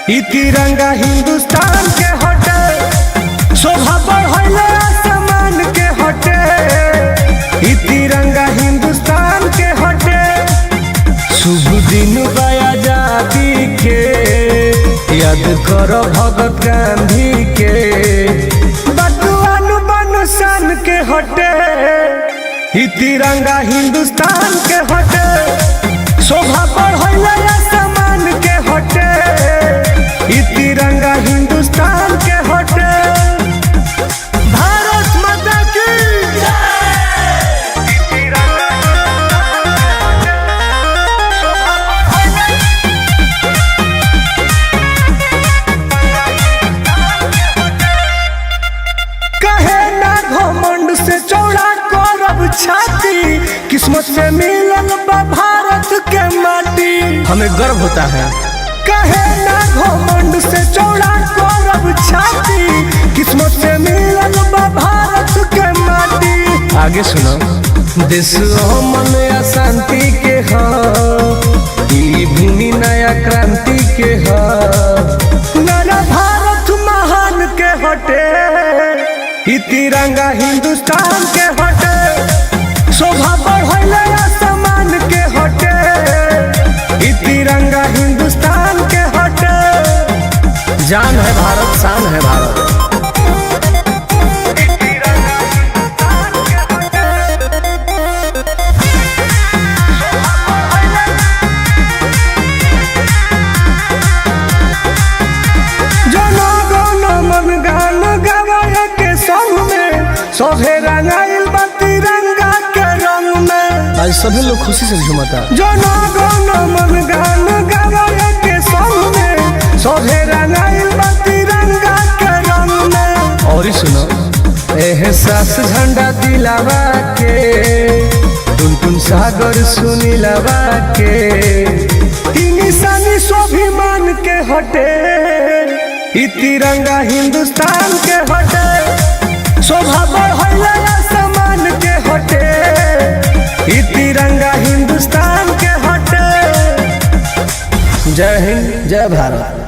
ई तिरंगा हिंदुस्तान के हटे, शोभा बढ़ले आसमान के हटे। ई तिरंगा हिंदुस्तान के हटे, शुभ दिन बा आजादी के, याद करो भगत गांधी के। बटुआनु बनु शान के हटे, ई तिरंगा हिंदुस्तान के हटे, शोभा बढ़ले आसमान के हटे। ई तिरंगा हिंदुस्तान के हटे। भारत माता की कहे ना घमंड से चौड़ा करब छाती, किस्मत से मिलल बा भारत के माटी, हमें गर्व होता है। कहे ना घमंड से चौड़ा करब छाती, किस्मत से मिलल बा भारत के माटी। आगे सुनो। देश अमन या शांति के है, ई भूमि नया क्रांति के है। नया भारत महान के हटे, ई तिरंगा हिंदुस्तान के हटे, शोभा बढ़ले आसमान के हटे। ई तिरंगा हिंदुस्तान के हटे। जान है भारत, शान है भारत। सभे रंगाइल बा तिरंगा के रंग में, आज सभी लोग खुशी से झूमता। जनगण मन गान गावे के संग में, सभे रंगाइल बा तिरंगा के रंग में। और सुनो, एहसास झंडा दिलावा के, टुनटुन सागर सुनीलावा के। ई निशानी स्वाभिमान के हटे, ई तिरंगा हिंदुस्तान के हटे, शोभा बढ़ले आसमान के हटे। ई तिरंगा हिंदुस्तान के हटे। जय हिंद, जय भारत।